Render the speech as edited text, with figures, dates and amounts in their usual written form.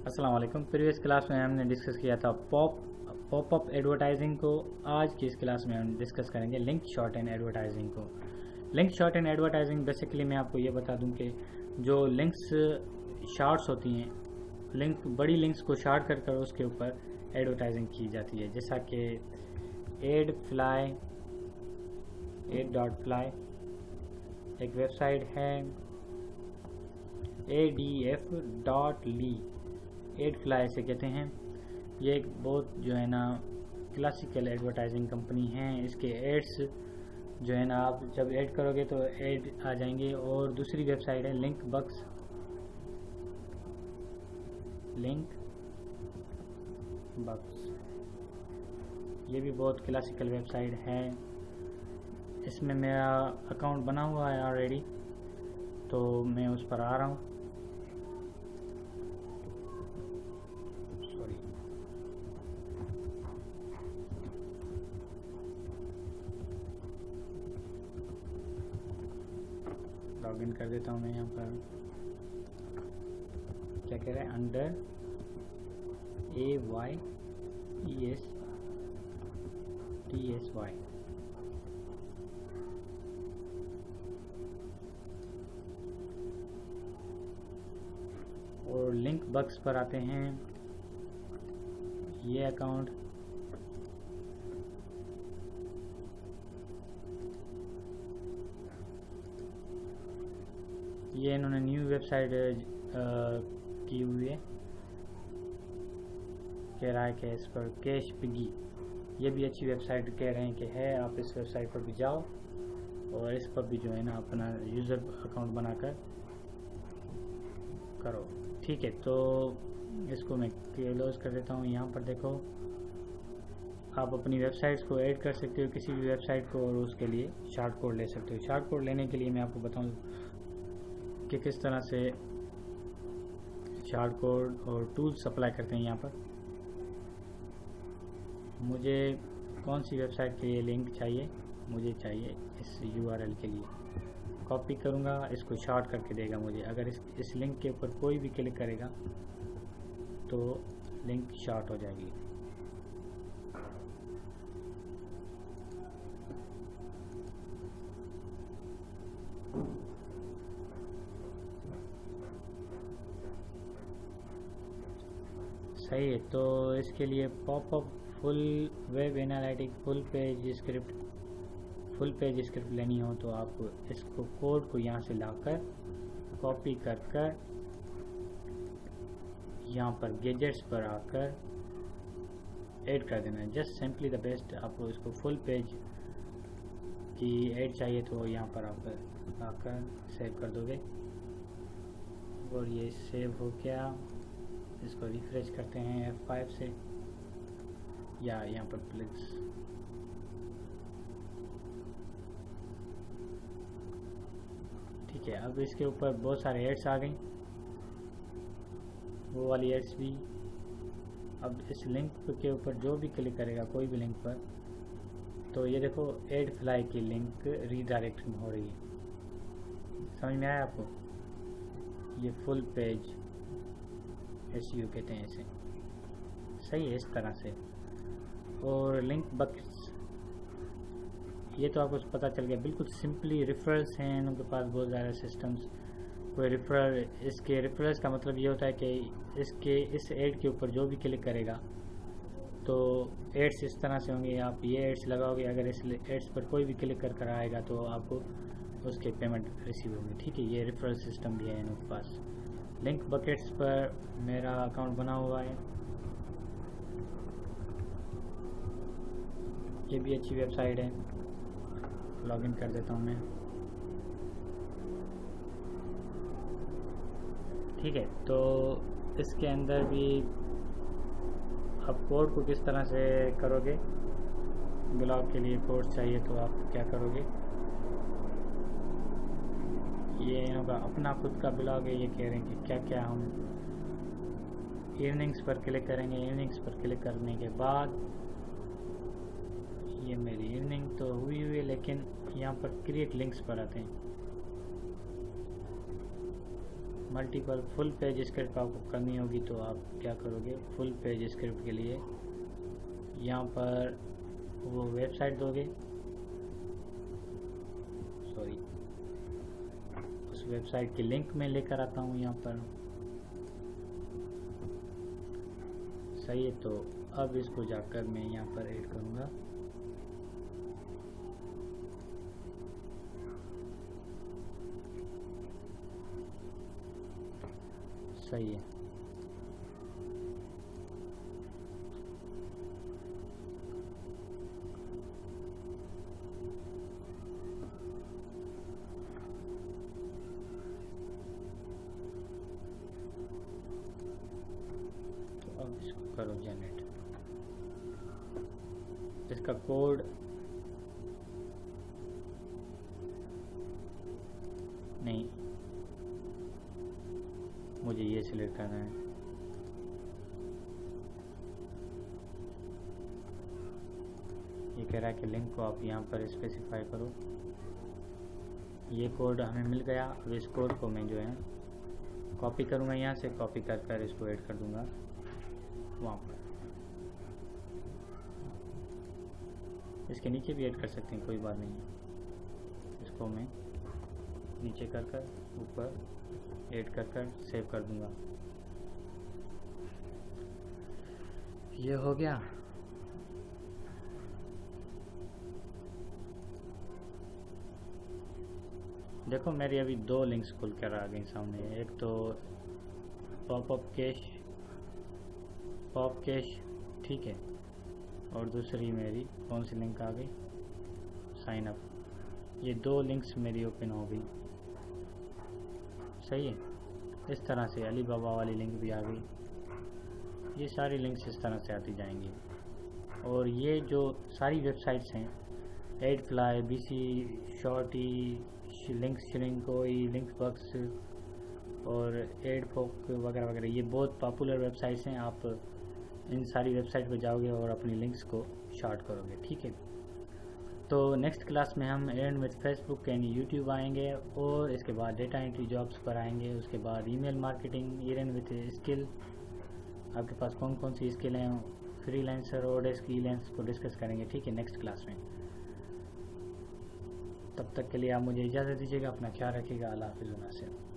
अस्सलाम वालेकुम। Previous class में हमने डिस्कस किया था पॉपअप एडवर्टाइजिंग को। आज की इस क्लास में हम डिस्कस करेंगे लिंक शॉर्ट एंड एडवर्टाइजिंग को। Link short and advertising basically मैं आपको ये बता दूं कि जो लिंक्स शॉर्ट्स होती हैं, बड़ी लिंक्स को शॉर्ट कर उसके ऊपर एडवर्टाइजिंग की जाती है, जैसा कि एड.फ्लाई एक वेबसाइट है, adf.ly एड फ्लाई से कहते हैं। ये एक बहुत जो है ना क्लासिकल एडवर्टाइजिंग कंपनी है। इसके एड्स जो है ना, आप जब ऐड करोगे तो ऐड आ जाएंगे। और दूसरी वेबसाइट है लिंक बक्स। ये भी बहुत क्लासिकल वेबसाइट है। इसमें मेरा अकाउंट बना हुआ है ऑलरेडी, तो मैं उस पर आ रहा हूँ। लॉगिन कर देता हूँ मैं यहाँ पर। क्या कह रहा है? Under AYESTSY। और लिंक बक्स पर आते हैं। ये अकाउंट ये इन्होंने न्यू वेबसाइट की हुई है। कह रहा है कि इस पर कैश पिगी, ये भी अच्छी वेबसाइट कह रहे हैं कि है। आप इस वेबसाइट पर भी जाओ और इस पर भी जो है ना अपना यूज़र अकाउंट बनाकर करो। ठीक है, तो इसको मैं क्लोज कर देता हूँ। यहाँ पर देखो, आप अपनी वेबसाइट्स को ऐड कर सकते हो, किसी भी वेबसाइट को, और उसके लिए शॉर्ट कोड ले सकते हो। शॉर्ट कोड लेने के लिए मैं आपको बताऊँ कि किस तरह से शॉर्ट कोड और टूल्स अप्लाई करते हैं। यहाँ पर मुझे कौन सी वेबसाइट के लिए लिंक चाहिए? मुझे चाहिए इस URL के लिए। कॉपी करूँगा, इसको शॉर्ट करके देगा मुझे। अगर इस लिंक के ऊपर कोई भी क्लिक करेगा तो लिंक शॉर्ट हो जाएगी। सही है, तो इसके लिए popup full web analytic full page script लेनी हो तो आप इसको कोड को यहाँ से लाकर कॉपी कर यहाँ पर गैजेट्स पर आकर ऐड कर देना है। Just simply the best. आपको इसको फुल पेज की ऐड चाहिए तो यहाँ पर आप आकर सेव कर दोगे और ये सेव हो गया। इसको रिफ्रेश करते हैं F5 से, या यहाँ पर प्लीज। ठीक है, अब इसके ऊपर बहुत सारे एड्स आ गई, वो वाली एड्स भी। अब इस लिंक के ऊपर जो भी क्लिक करेगा, कोई भी लिंक पर, तो ये देखो एड फ्लाई की लिंक रीडायरेक्शन हो रही है। समझ में आया आपको? ये फुल पेज SEO कहते हैं इसे। सही है, इस तरह से। और लिंक बक्स, ये तो आपको पता चल गया। बिल्कुल सिंपली रेफरल्स हैं उनके पास, बहुत ज़्यादा सिस्टम्स। कोई रेफरल, इसके रेफरल्स का मतलब ये होता है कि इस एड के ऊपर जो भी क्लिक करेगा तो एड्स इस तरह से होंगे। आप ये एड्स लगाओगे, अगर इस एड्स पर कोई भी क्लिक कर आएगा तो आपको उसके पेमेंट रिसीव होंगे। ठीक है, ये रेफरल सिस्टम भी है इनके पास। लिंक बकेट्स पर मेरा अकाउंट बना हुआ है। ये भी अच्छी वेबसाइट है। लॉगिन कर देता हूँ मैं। ठीक है, तो इसके अंदर भी आप कोड को किस तरह से करोगे? ब्लॉग के लिए कोड चाहिए तो आप क्या करोगे? ये इनका अपना खुद का ब्लॉग है। ये कह रहे हैं कि क्या क्या हम इर्निंग्स पर क्लिक करेंगे। इर्निंग्स पर क्लिक करने के बाद ये मेरी इर्निंग तो हुई है, लेकिन यहाँ पर क्रिएट लिंक्स पर आते हैं। मल्टीपल फुल पेज स्क्रिप्ट आपको करनी होगी तो आप क्या करोगे, फुल पेज स्क्रिप्ट के लिए यहाँ पर वो वेबसाइट दोगे, सॉरी उस वेबसाइट की लिंक मैं लेकर आता हूँ यहाँ पर। सही है, तो अब इसको जाकर मैं यहाँ पर ऐड करूँगा। सही है, तो अब इसको करो जनरेट। इसका कोड नहीं, मुझे ये सिलेक्ट करना है। ये कह रहा है कि लिंक को आप यहाँ पर स्पेसिफाई करो। ये कोड हमें मिल गया। अब इस कोड को मैं जो है कॉपी करूँगा, यहाँ से कॉपी कर इसको ऐड कर दूँगा वहाँ पर। इसके नीचे भी ऐड कर सकते हैं, कोई बात नहीं है। इसको मैं नीचे कर ऊपर ऐड कर सेव कर दूंगा। ये हो गया। देखो मेरी अभी 2 लिंक्स खुल कर आ गई सामने। एक तो पॉप कैश, ठीक है, और दूसरी मेरी कौन सी लिंक आ गई, साइन अप। ये 2 लिंक्स मेरी ओपन हो गई। सही है, इस तरह से अली बाबा वाली लिंक भी आ गई। ये सारी लिंक्स इस तरह से आती जाएंगी। और ये जो सारी वेबसाइट्स हैं, एडफ्लाई, BC शॉर्टी, लिंक श्रिंकोई, लिंक बक्स और एडफोक वगैरह वगैरह, ये बहुत पॉपुलर वेबसाइट्स हैं। आप इन सारी वेबसाइट पर जाओगे और अपनी लिंक्स को शॉर्ट करोगे, ठीक है। तो नेक्स्ट क्लास में हम and with Facebook and YouTube आएंगे, और इसके बाद डेटा एंट्री जॉब्स पर आएंगे। उसके बाद email marketing, and with skill, आपके पास कौन कौन सी स्किल हैं, फ्रीलांसर और फ्रीलांस को डिस्कस करेंगे, ठीक है, नेक्स्ट क्लास में। तब तक के लिए आप मुझे इजाज़त दीजिएगा, अपना ख्याल रखिएगा। अल्लाह हाफ़िज़।